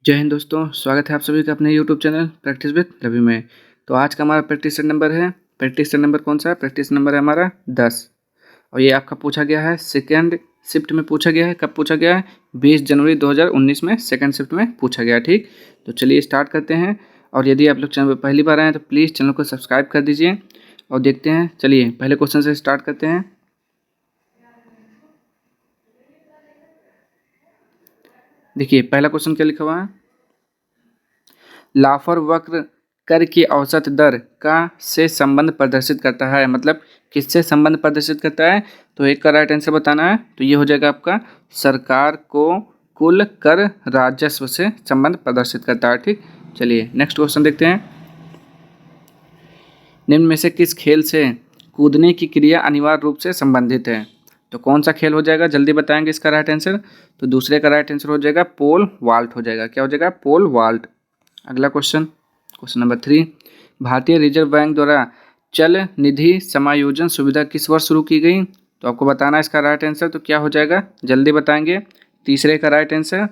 जय हिंद दोस्तों, स्वागत है आप सभी का अपने YouTube channel practice with Ravi में। तो आज का हमारा प्रैक्टिस सेट नंबर है। प्रैक्टिस सेट नंबर कौन सा है? प्रैक्टिस नंबर है हमारा 10 और ये आपका पूछा गया है सेकेंड शिफ्ट में पूछा गया है। कब पूछा गया है? 20 जनवरी 2019 में सेकेंड शिफ्ट में पूछा गया। ठीक, तो चलिए स्टार्ट करते हैं। और यदि आप लोग चैनल पर पहली बार आए हैं तो प्लीज़ चैनल को सब्सक्राइब कर दीजिए और देखते हैं। चलिए पहले क्वेश्चन से स्टार्ट करते हैं। देखिए पहला क्वेश्चन क्या लिखा हुआ है? लाफर वक्र कर की औसत दर का से संबंध प्रदर्शित करता है। मतलब किससे संबंध प्रदर्शित करता है? तो एक का राइट आंसर बताना है। तो ये हो जाएगा आपका सरकार को कुल कर राजस्व से संबंध प्रदर्शित करता है। ठीक, चलिए नेक्स्ट क्वेश्चन देखते हैं। निम्न में से किस खेल से कूदने की क्रिया अनिवार्य रूप से संबंधित है? तो कौन सा खेल हो जाएगा? जल्दी बताएंगे इसका राइट आंसर। तो दूसरे का राइट आंसर हो जाएगा पोल वाल्ट हो जाएगा। क्या हो जाएगा? Pole vault. अगला क्वेश्चन, क्वेश्चन नंबर 3। भारतीय रिजर्व बैंक द्वारा चल निधि समायोजन सुविधा किस वर्ष शुरू की गई? तो आपको बताना है इसका राइट आंसर। तो क्या हो जाएगा? जल्दी बताएंगे। तीसरे का राइट आंसर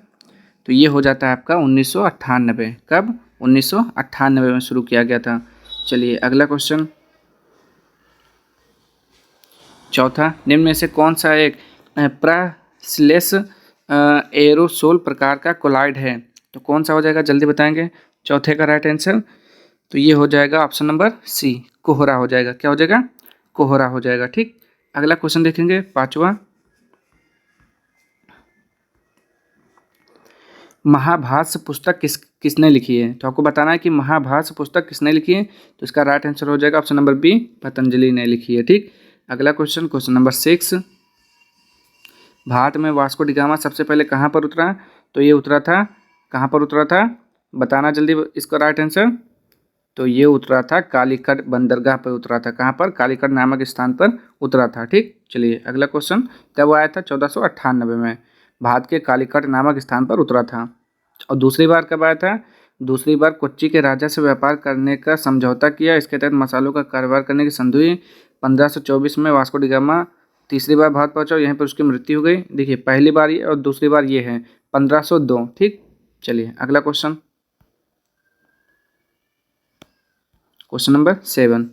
तो ये हो जाता है आपका 1998। कब? 1998 में शुरू किया गया था। चलिए अगला क्वेश्चन, चौथा। निम्न में से कौन सा एक ब्रशलेस एरोसोल प्रकार का कोलाइड है? तो कौन सा हो जाएगा? जल्दी बताएंगे। चौथे का राइट आंसर तो ये हो जाएगा ऑप्शन नंबर सी, कोहरा हो जाएगा। क्या हो जाएगा? कोहरा हो जाएगा। ठीक, अगला क्वेश्चन देखेंगे, पांचवा। महाभाष्य पुस्तक किसने लिखी है? तो आपको बताना है कि महाभाष्य पुस्तक किसने लिखी है। तो इसका राइट आंसर हो जाएगा ऑप्शन नंबर बी, पतंजलि ने लिखी है। ठीक, अगला क्वेश्चन, क्वेश्चन नंबर 6। भारत में वास्को डी गामा सबसे पहले कहाँ पर उतरा? तो ये उतरा था, कहाँ पर उतरा था? बताना जल्दी इसका राइट आंसर। तो ये उतरा था कालीकट बंदरगाह पर उतरा था। कहाँ पर? कालीकट नामक स्थान पर उतरा था। ठीक, चलिए अगला क्वेश्चन। कब आया था? 1498 में भारत के कालीकट नामक स्थान पर उतरा था। और दूसरी बार कब आया था? दूसरी बार कोच्चि के राजा से व्यापार करने का समझौता किया। इसके तहत मसालों का कारोबार करने की संधि हुई। 1524 में वास्को डी गामा तीसरी बार भारत पहुंचा और यहीं पर उसकी मृत्यु हो गई। देखिए पहली बार ये और दूसरी बार ये है 1502। ठीक, चलिए अगला क्वेश्चन, क्वेश्चन नंबर 7।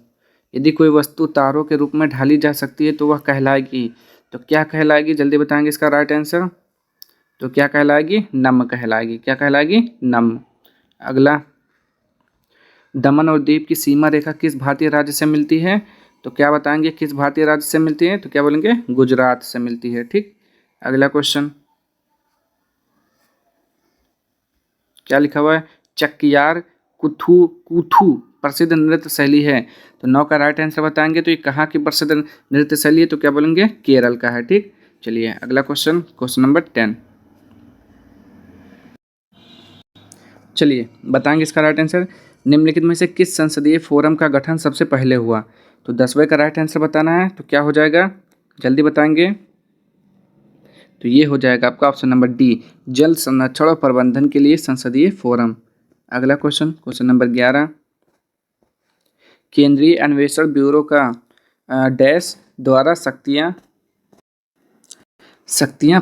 यदि कोई वस्तु तारों के रूप में ढाली जा सकती है तो वह कहलाएगी। तो क्या कहलाएगी? जल्दी बताएंगे इसका राइट आंसर। तो क्या कहलाएगी? नम कहलाएगी। क्या कहलाएगी? नम। अगला, दमन और दीव की सीमा रेखा किस भारतीय राज्य से मिलती है? तो क्या बताएंगे किस भारतीय राज्य से मिलती है? तो क्या बोलेंगे? गुजरात से मिलती है। ठीक, अगला क्वेश्चन, क्या लिखा हुआ है? चकियार कुथू कुथू प्रसिद्ध नृत्य शैली है। तो 9 का राइट आंसर बताएंगे। तो ये कहाँ की प्रसिद्ध नृत्य शैली है? तो क्या बोलेंगे? केरल का है। ठीक, चलिए अगला क्वेश्चन, क्वेश्चन नंबर 10। चलिए बताएंगे इसका राइट आंसर। निम्नलिखित में से किस संसदीय फोरम का गठन सबसे पहले हुआ? तो 10वें का राइट आंसर बताना है। तो क्या हो जाएगा? जल्दी बताएंगे। तो ये हो जाएगा आपका ऑप्शन नंबर डी, जल संरक्षण और प्रबंधन के लिए संसदीय फोरम। अगला क्वेश्चन, क्वेश्चन नंबर 11। केंद्रीय अन्वेषण ब्यूरो का डैश द्वारा शक्तियाँ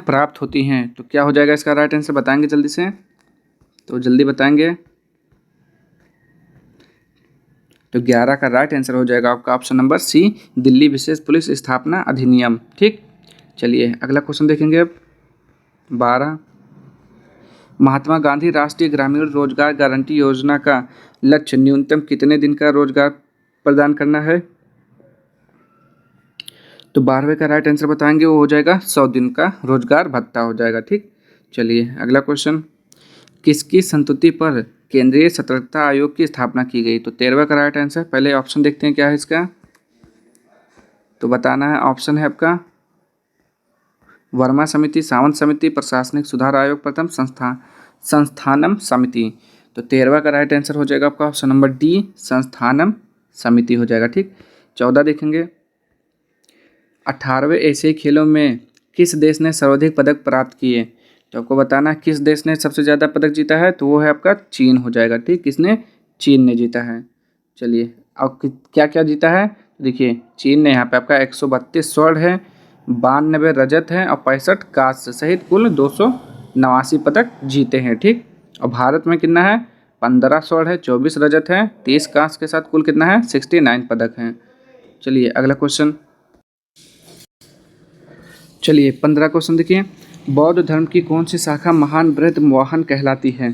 प्राप्त होती हैं। तो क्या हो जाएगा इसका राइट आंसर? बताएंगे जल्दी से। तो जल्दी बताएंगे। तो 11 का राइट आंसर हो जाएगा आपका ऑप्शन नंबर सी, दिल्ली विशेष पुलिस स्थापना अधिनियम। ठीक, चलिए अगला क्वेश्चन देखेंगे अब 12। महात्मा गांधी राष्ट्रीय ग्रामीण रोजगार गारंटी योजना का लक्ष्य न्यूनतम कितने दिन का रोजगार प्रदान करना है? तो 12वें का राइट आंसर बताएंगे, वो हो जाएगा 100 दिन का रोजगार भत्ता हो जाएगा। ठीक, चलिए अगला क्वेश्चन, किसकी संस्तुति पर केंद्रीय सतर्कता आयोग की स्थापना की गई? तो 13वें का राइट आंसर, पहले ऑप्शन देखते हैं क्या है इसका। तो बताना है, ऑप्शन है आपका वर्मा समिति, सावंत समिति, प्रशासनिक सुधार आयोग, प्रथम संस्थानम समिति। तो 13वां का राइट आंसर हो जाएगा आपका ऑप्शन नंबर डी, संस्थानम समिति हो जाएगा। ठीक, 14 देखेंगे। 18वें एशियाई खेलों में किस देश ने सर्वाधिक पदक प्राप्त किए? तो आपको बताना किस देश ने सबसे ज़्यादा पदक जीता है। तो वो है आपका चीन हो जाएगा। ठीक, किसने? चीन ने जीता है। चलिए अब क्या क्या जीता है? देखिए चीन ने यहाँ पे आपका 132 स्वर्ण है, 92 रजत है और 65 कांस्य सहित कुल 289 पदक जीते हैं। ठीक, और भारत में कितना है? 15 स्वर्ण है, 24 रजत है, 30 कांस्य के साथ कुल कितना है? 69 पदक हैं। चलिए अगला क्वेश्चन। चलिए 15 क्वेश्चन देखिए, बौद्ध धर्म की कौन सी शाखा महान बृहद वाहन कहलाती है?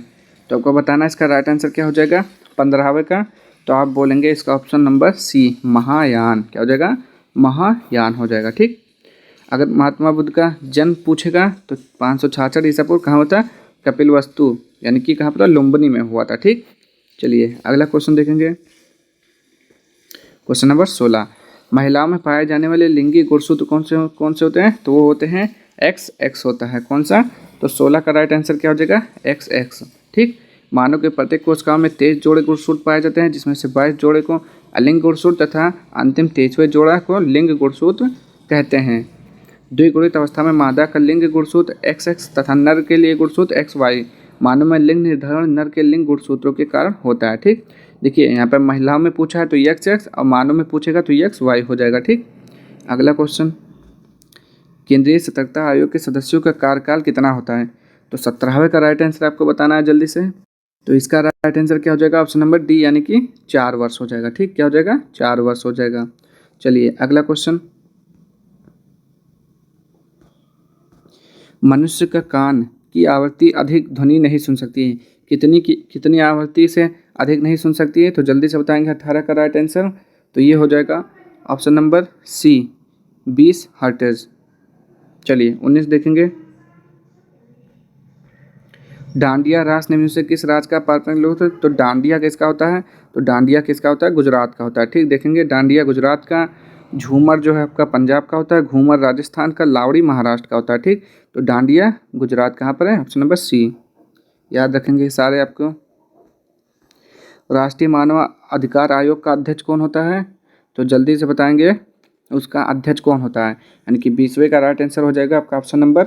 तो आपको बताना है इसका राइट आंसर क्या हो जाएगा 15वें का। तो आप बोलेंगे इसका ऑप्शन नंबर सी, महायान। क्या हो जाएगा? महायान हो जाएगा। ठीक। अगर महात्मा बुद्ध का जन्म पूछेगा तो 566 ईसा पूर्व कहाँ होता? कपिलवस्तु यानी कि कहाँ पर? लुम्बिनी में हुआ था। ठीक। चलिए अगला क्वेश्चन देखेंगे, क्वेश्चन नंबर 16, महिलाओं में पाए जाने वाले लिंगी गुणसूत्र कौन से होते हैं? तो वो होते हैं XX होता है। कौन सा? तो 16 का राइट आंसर क्या हो जाएगा? XX। ठीक। मानव के प्रत्येक कोशिकाओं में 23 जोड़े गुणसूत्र पाए जाते हैं, जिसमें से 22 जोड़े को अलिंग गुणसूत्र तथा अंतिम 23वें जोड़ा को लिंग गुणसूत्र कहते हैं। द्विगुणित अवस्था में मादा का लिंग गुणसूत्र XX तथा नर के लिए गुणसूत्र XY। मानव में लिंग निर्धारण नर के लिंग गुणसूत्रों के कारण होता है। ठीक। देखिए यहाँ पर महिलाओं में पूछा है तो XX और मानव में पूछेगा तो XY हो जाएगा। ठीक। अगला क्वेश्चन, केंद्रीय सतर्कता आयोग के सदस्यों का कार्यकाल कितना होता है? तो 17वें का राइट आंसर आपको बताना है जल्दी से। तो इसका राइट आंसर क्या हो जाएगा? ऑप्शन नंबर डी यानी कि 4 वर्ष हो जाएगा। ठीक। क्या हो जाएगा? 4 वर्ष हो जाएगा। चलिए अगला क्वेश्चन, मनुष्य का कान की आवृत्ति अधिक ध्वनि नहीं सुन सकती है, कितनी आवृत्ति से अधिक नहीं सुन सकती है? तो जल्दी से बताएंगे 18 का राइट आंसर। तो ये हो जाएगा ऑप्शन नंबर सी, 20 हर्ट्ज। चलिए 19 देखेंगे, डांडिया रास निम्न से किस राज्य का पारंपरिक लोक है? तो डांडिया किसका होता है? तो डांडिया किसका होता है? गुजरात का होता है। ठीक। देखेंगे डांडिया गुजरात का, झूमर जो है आपका पंजाब का होता है, घूमर राजस्थान का, लावड़ी महाराष्ट्र का होता है। ठीक। तो डांडिया गुजरात कहाँ पर है? Option number C. याद रखेंगे सारे आपको। राष्ट्रीय मानव अधिकार आयोग का अध्यक्ष कौन होता है? तो जल्दी से बताएंगे उसका अध्यक्ष कौन होता है, यानी कि 20वें का राइट आंसर हो जाएगा आपका ऑप्शन नंबर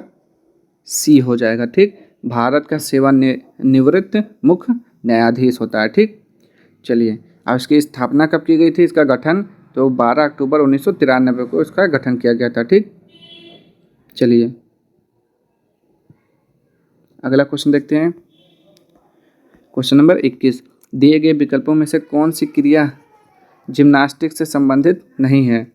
सी हो जाएगा। ठीक। भारत का सेवानिवृत्त मुख्य न्यायाधीश होता है। ठीक। चलिए अब इसकी स्थापना कब की गई थी? इसका गठन तो 12 अक्टूबर 1993 को इसका गठन किया गया था। ठीक। चलिए अगला क्वेश्चन देखते हैं, क्वेश्चन नंबर 21, दिए गए विकल्पों में से कौन सी क्रिया जिम्नास्टिक से संबंधित नहीं है?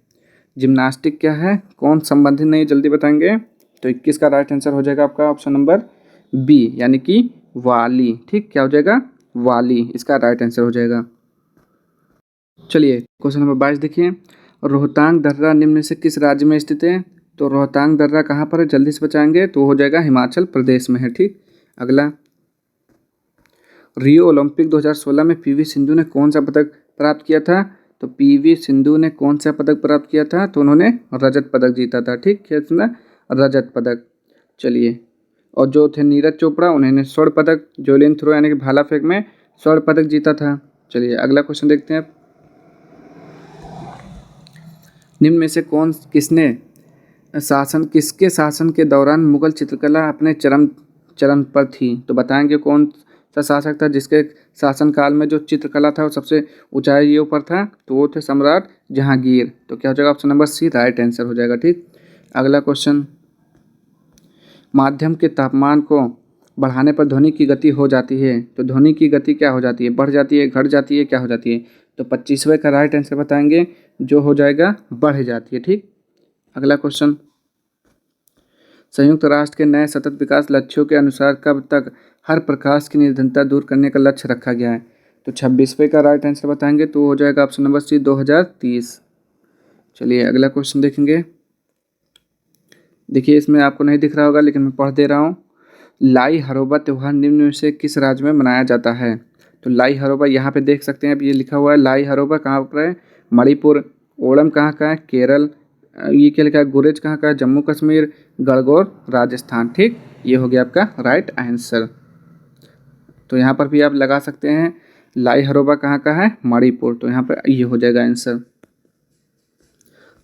जिम्नास्टिक क्या है, कौन संबंधित नहीं, जल्दी बताएंगे। तो 21 का राइट आंसर हो जाएगा आपका ऑप्शन नंबर बी यानी कि वाली। ठीक। क्या हो जाएगा? वाली इसका राइट आंसर हो जाएगा। चलिए क्वेश्चन नंबर 22 देखिए, रोहतांग दर्रा निम्न में से किस राज्य में स्थित है? तो रोहतांग दर्रा कहाँ पर है? जल्दी से बचाएंगे तो हो जाएगा हिमाचल प्रदेश में है। ठीक। अगला, रियो ओलंपिक 2016 में पीवी सिंधु ने कौन सा पदक प्राप्त किया था? तो पीवी सिंधु ने कौन सा पदक प्राप्त किया था? तो उन्होंने रजत पदक जीता था। ठीक। क्या सुना? रजत पदक। चलिए, और जो थे नीरज चोपड़ा, उन्होंने स्वर्ण पदक जैवलिन थ्रो यानी कि भाला फेंक में स्वर्ण पदक जीता था। चलिए अगला क्वेश्चन देखते हैं, निम्न में से किसके शासन के दौरान मुगल चित्रकला अपने चरम पर थी? तो बताएंगे कौन सा शासक था जिसके शासन काल में जो चित्रकला था वो सबसे ऊंचाइयों पर था? तो वो थे सम्राट जहांगीर। तो क्या हो जाएगा? Option number C right answer हो जाएगा। ठीक। अगला क्वेश्चन, माध्यम के तापमान को बढ़ाने पर ध्वनि की गति हो जाती है। तो ध्वनि की गति क्या हो जाती है? बढ़ जाती है, घट जाती है, क्या हो जाती है? तो 25वें का राइट आंसर बताएंगे जो हो जाएगा बढ़ जाती है। ठीक। अगला क्वेश्चन, संयुक्त राष्ट्र के नए सतत विकास लक्ष्यों के अनुसार कब तक हर प्रकाश की निर्धनता दूर करने का लक्ष्य रखा गया है? तो 26वें का राइट आंसर बताएंगे तो हो जाएगा ऑप्शन नंबर सी 2030। चलिए अगला क्वेश्चन देखेंगे, देखिए इसमें आपको नहीं दिख रहा होगा लेकिन मैं पढ़ दे रहा हूँ। लाई हरोबा त्यौहार निम्न में से किस राज्य में मनाया जाता है? तो लाई हरोबा यहाँ पे देख सकते हैं, अब ये लिखा हुआ है लाई हरोबा कहाँ पर है? मणिपुर। ओणम कहाँ का है? केरल। ये क्या लिखा है? गुरेज कहाँ का है? जम्मू कश्मीर। गणगौर राजस्थान। ठीक। ये हो गया आपका राइट आंसर। तो यहाँ पर भी आप लगा सकते हैं लाई हरोबा कहाँ का है? मणिपुर। तो यहाँ पर ये हो जाएगा आंसर।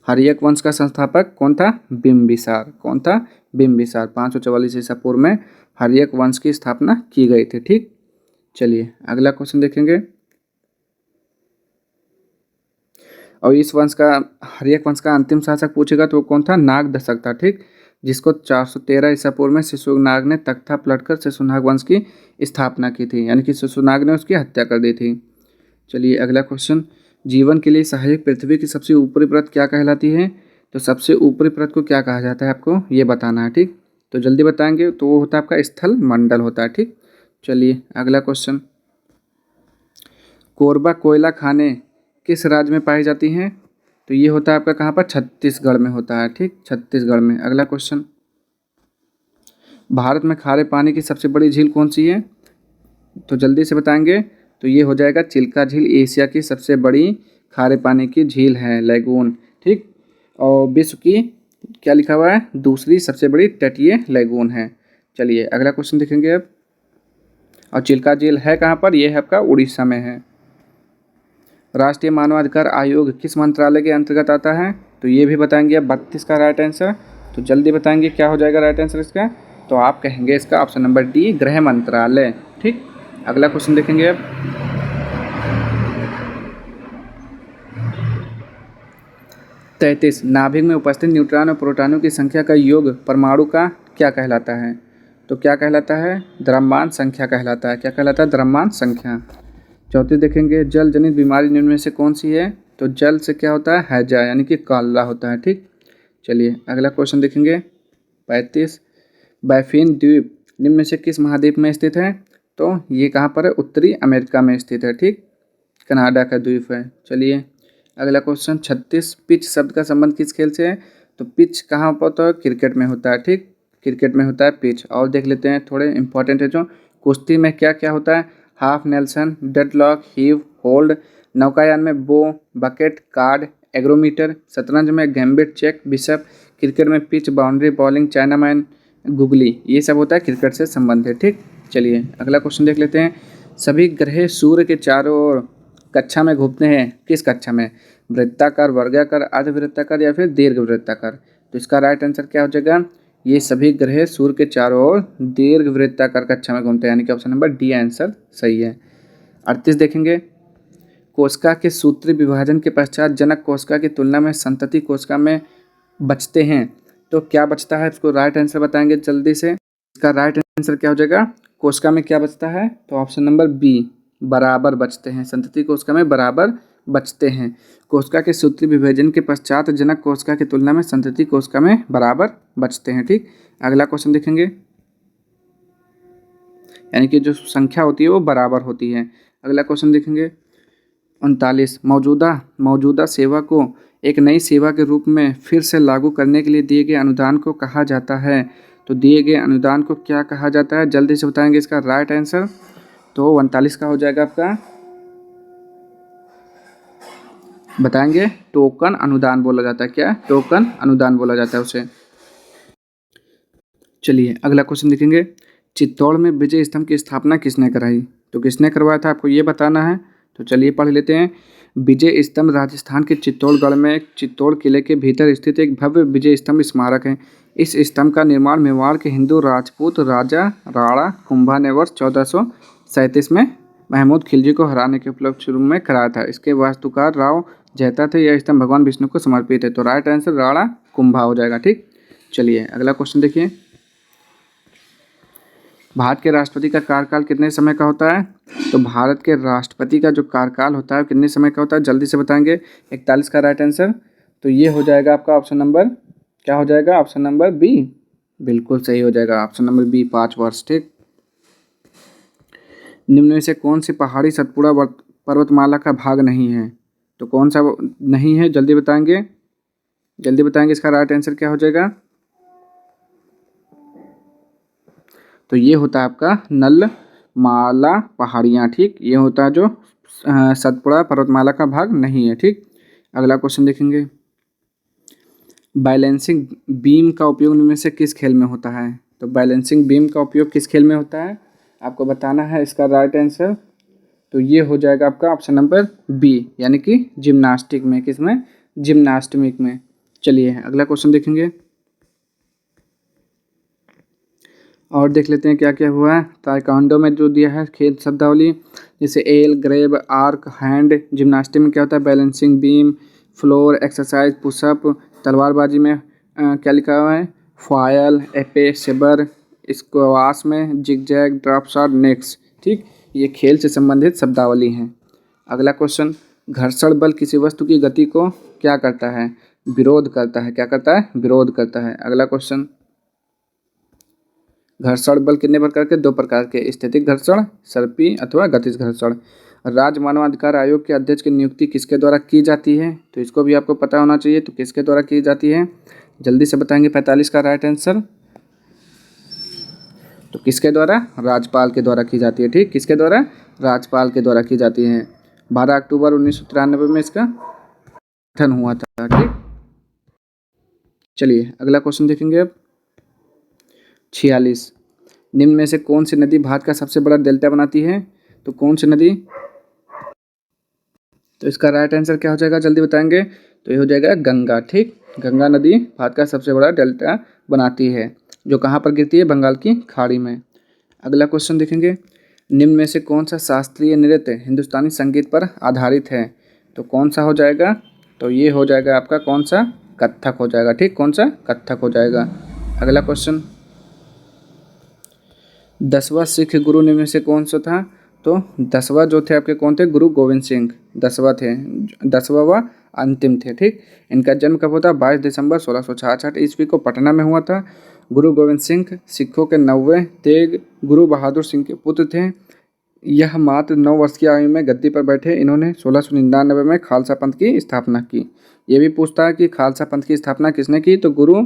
हर्यक वंश का संस्थापक कौन था? बिम्बिसार। कौन था? बिम्बिसार। 544 ईसा पूर्व में हर्यक वंश की स्थापना की गई थी। ठीक। चलिए अगला क्वेश्चन देखेंगे, और इस वंश का, हर्यक वंश का अंतिम शासक पूछेगा तो कौन था? नाग दशक था। ठीक। जिसको 413 ईसा पूर्व में शिशुनाग ने तख्ता पलटकर शिशुनाग वंश की स्थापना की थी, यानी कि शुशुनाग ने उसकी हत्या कर दी थी। चलिए अगला क्वेश्चन, जीवन के लिए सहायक पृथ्वी की सबसे ऊपरी परत क्या कहलाती है? तो सबसे ऊपरी परत को क्या कहा जाता है आपको ये बताना है, ठीक। तो जल्दी बताएंगे तो वो होता है आपका स्थल मंडल होता है, ठीक। चलिए अगला क्वेश्चन, कोरबा कोयला खाने किस राज्य में पाई जाती हैं? तो ये होता है आपका कहाँ पर? छत्तीसगढ़ में होता है, ठीक, छत्तीसगढ़ में। अगला क्वेश्चन, भारत में खारे पानी की सबसे बड़ी झील कौन सी है? तो जल्दी से बताएंगे तो ये हो जाएगा चिल्का झील, एशिया की सबसे बड़ी खारे पानी की झील है, लैगून, ठीक। और विश्व की क्या लिखा हुआ है? दूसरी सबसे बड़ी तटीय लैगून है। चलिए अगला क्वेश्चन देखेंगे अब, और चिल्का झील है कहाँ पर? ये है आपका उड़ीसा में है। राष्ट्रीय मानवाधिकार आयोग किस मंत्रालय के अंतर्गत आता है? तो ये भी बताएंगे अब 32 का राइट आंसर। तो जल्दी बताएंगे क्या हो जाएगा राइट आंसर इसका? तो आप कहेंगे इसका ऑप्शन नंबर डी, गृह मंत्रालय, ठीक। अगला क्वेश्चन देखेंगे अब, 33 नाभिक में उपस्थित न्यूट्रॉन और प्रोटॉनों की संख्या का योग परमाणु का क्या कहलाता है? तो क्या कहलाता है? द्रव्यमान संख्या कहलाता है। क्या कहलाता है? द्रव्यमान संख्या। 34 देखेंगे, जल जनित बीमारी निम्न में से कौन सी है? तो जल से क्या होता है? हैजा, यानी कि काला होता है, ठीक। चलिए अगला क्वेश्चन देखेंगे, 35 बायफिन द्वीप निम्न में से किस महाद्वीप में स्थित है? तो ये कहाँ पर है? उत्तरी अमेरिका में स्थित है, ठीक, कनाडा का द्वीप है। चलिए अगला क्वेश्चन, 36 पिच शब्द का संबंध किस खेल से है? तो पिच कहाँ पर होता है? क्रिकेट में होता है, ठीक, क्रिकेट में होता है पिच। और देख लेते हैं थोड़े इंपॉर्टेंट है जो, कुश्ती में क्या क्या होता है? Half nelson, deadlock, heave, hold. नौकायान में बो, बकेट, कार्ड, एग्रोमीटर। शतरंज में गैम्बिट, चेक, बिशप। क्रिकेट में pitch, boundary, bowling, chinaman, googly. ये सब होता है क्रिकेट से संबंधित, ठीक। चलिए अगला क्वेश्चन देख लेते हैं, सभी ग्रह सूर्य के चारों ओर कक्षा में घूमते हैं, किस कक्षा में? वृत्ताकार, वर्गाकार, अर्धवृत्ताकार या फिर दीर्घ वृत्ताकार? तो इसका राइट आंसर क्या हो जाएगा? ये सभी ग्रह सूर्य के चारों ओर दीर्घ वृत्ताकार कक्षा में घूमते हैं, यानी कि ऑप्शन नंबर डी आंसर सही है। 38 देखेंगे, कोशिका के सूत्री विभाजन के पश्चात जनक कोशिका की तुलना में संतति कोशिका में बचते हैं, तो क्या बचता है? इसको राइट आंसर बताएंगे जल्दी से। इसका राइट आंसर क्या हो जाएगा? कोशिका में क्या बचता है? तो ऑप्शन नंबर बी, बराबर बचते हैं। संतति कोशिका में बराबर बचते हैं। कोशिका के सूत्री विभाजन के पश्चात जनक कोशिका की तुलना में संतति कोशिका में बराबर बचते हैं, ठीक। अगला क्वेश्चन देखेंगे, यानी कि जो संख्या होती है वो बराबर होती है। अगला क्वेश्चन देखेंगे, 39 मौजूदा सेवा को एक नई सेवा के रूप में फिर से लागू करने के लिए दिए गए अनुदान को कहा जाता है। तो दिए गए अनुदान को क्या कहा जाता है? जल्दी से बताएंगे इसका राइट आंसर। तो 39 का हो जाएगा आपका, बताएंगे, टोकन अनुदान बोला जाता है। क्या? टोकन अनुदान बोला जाता है उसे। चलिए अगला क्वेश्चन देखेंगे, चित्तौड़ में विजय स्तंभ की स्थापना किसने कराई? तो किसने करवाया था आपको ये बताना है। तो चलिए पढ़ लेते हैं। विजय स्तंभ राजस्थान के चित्तौड़गढ़ में चित्तौड़ किले के भीतर स्थित एक भव्य विजय स्तंभ स्मारक है। इस स्तंभ का निर्माण मेवाड़ के हिंदू राजपूत राजा राणा कुंभा ने वर्ष 1437 में महमूद खिलजी को हराने के उपलक्ष्य रूप में कराया था। इसके वास्तुकार राव जयता थे। यह स्तंभ भगवान विष्णु को समर्पित है। तो राइट आंसर राणा कुंभा हो जाएगा, ठीक। चलिए अगला क्वेश्चन देखिए, भारत के राष्ट्रपति का कार्यकाल कितने समय का होता है? तो भारत के राष्ट्रपति का जो कार्यकाल होता है कितने समय का होता है? जल्दी से बताएंगे। 41 का राइट आंसर। तो ये हो जाएगा आपका ऑप्शन नंबर, क्या हो जाएगा? ऑप्शन नंबर बी, बिल्कुल सही हो जाएगा ऑप्शन नंबर बी, 5 वर्ष, ठीक। निम्न में से कौन सी पहाड़ी सतपुड़ा पर्वतमाला का भाग नहीं है? तो कौन सा नहीं है? जल्दी बताएंगे, जल्दी बताएंगे। इसका राइट आंसर क्या हो जाएगा? तो ये होता है आपका नलमाला पहाड़ियाँ, ठीक। ये होता है जो सतपुड़ा पर्वतमाला का भाग नहीं है, ठीक। अगला क्वेश्चन देखेंगे, बैलेंसिंग बीम का उपयोग इनमें से किस खेल में होता है? तो बैलेंसिंग बीम का उपयोग किस खेल में होता है आपको बताना है। इसका राइट आंसर तो ये हो जाएगा आपका ऑप्शन नंबर बी, यानी कि जिम्नास्टिक में। किसमें? जिम्नास्टिक में। चलिए अगला क्वेश्चन देखेंगे और देख लेते हैं क्या क्या हुआ है। ताइक्वांडो में जो दिया है खेल शब्दावली, जैसे एल, ग्रेब, आर्क, हैंड। जिम्नास्टिक में क्या होता है? Balancing beam, floor exercise, pushup. तलवारबाजी में क्या लिखा हुआ है? Foil, epee, sabre. स्क्वाश में जिगजैग, ड्रॉप शॉट, नेक्स्ट। ठीक, ये खेल से संबंधित शब्दावली हैं। अगला क्वेश्चन, घर्षण बल किसी वस्तु की गति को क्या करता है? विरोध करता है। क्या करता है? विरोध करता है। अगला क्वेश्चन, घर्षण बल कितने प्रकार के? 2 प्रकार के, स्थितिक घर्षण, सर्पी अथवा गतिज घर्षण। राज्य मानवाधिकार आयोग के अध्यक्ष की नियुक्ति किसके द्वारा की जाती है? तो इसको भी आपको पता होना चाहिए। तो किसके द्वारा की जाती है? जल्दी से बताएंगे 45 का राइट आंसर। तो किसके द्वारा? राज्यपाल के द्वारा की जाती है। ठीक, किसके द्वारा? राज्यपाल के द्वारा की जाती है। 12 अक्टूबर 1993 में इसका गठन हुआ था। ठीक, चलिए अगला क्वेश्चन देखेंगे अब। 46, निम्न में से कौन सी नदी भारत का सबसे बड़ा डेल्टा बनाती है? तो कौन सी नदी? तो इसका राइट आंसर क्या हो जाएगा? जल्दी बताएंगे। तो ये हो जाएगा गंगा। ठीक, गंगा नदी भारत का सबसे बड़ा डेल्टा बनाती है, जो कहाँ पर गिरती है? बंगाल की खाड़ी में। अगला क्वेश्चन देखेंगे, निम्न में से कौन सा शास्त्रीय नृत्य हिंदुस्तानी संगीत पर आधारित है? तो कौन सा हो जाएगा? तो ये हो जाएगा आपका कौन सा? कथक हो जाएगा। ठीक, कौन सा? कथक हो जाएगा। अगला क्वेश्चन, 10वां सिख गुरु निम्न में से कौन सा था? तो 10वां जो थे आपके कौन थे? गुरु गोविंद सिंह 10वां थे, 10वां व अंतिम थे। ठीक, इनका जन्म कब होता? 22 दिसंबर 1666 ईस्वी को पटना में हुआ था। गुरु गोविंद सिंह सिखों के 9वें तेग गुरु बहादुर सिंह के पुत्र थे। यह मात्र 9 वर्ष की आयु में गद्दी पर बैठे। इन्होंने 1699 में खालसा पंथ की स्थापना की। ये भी पूछता है कि खालसा पंथ की स्थापना किसने की? तो गुरु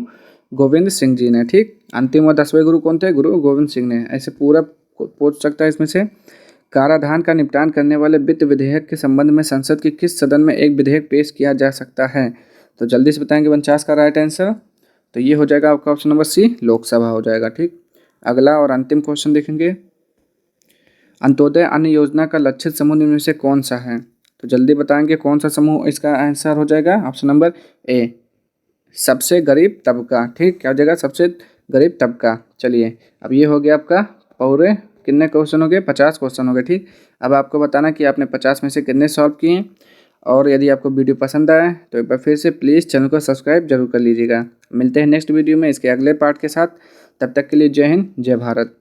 गोविंद सिंह जी ने। ठीक, अंतिम व 10वें गुरु कौन थे? गुरु गोविंद सिंह ने। ऐसे पूरा पूछ सकता है इसमें से। कराधान का निपटान करने वाले वित्त विधेयक के संबंध में संसद के किस सदन में एक विधेयक पेश किया जा सकता है? तो जल्दी से बताएंगे 49 का राइट आंसर। तो ये हो जाएगा आपका ऑप्शन नंबर सी, लोकसभा हो जाएगा। ठीक, अगला और अंतिम क्वेश्चन देखेंगे, अंत्योदय अन्न योजना का लक्षित समूह निम्न में से कौन सा है? तो जल्दी बताएंगे कौन सा समूह इसका आंसर हो जाएगा? ऑप्शन नंबर ए, सबसे गरीब तबका। ठीक, क्या हो जाएगा? सबसे गरीब तबका। चलिए, अब ये हो गया आपका पूरे कितने क्वेश्चन हो गए? 50 क्वेश्चन हो गए। ठीक, अब आपको बताना कि आपने 50 में से कितने सॉल्व किए। और यदि आपको वीडियो पसंद आए तो एक बार फिर से प्लीज़ चैनल को सब्सक्राइब जरूर कर लीजिएगा। मिलते हैं नेक्स्ट वीडियो में इसके अगले पार्ट के साथ। तब तक के लिए जय हिंद, जय भारत।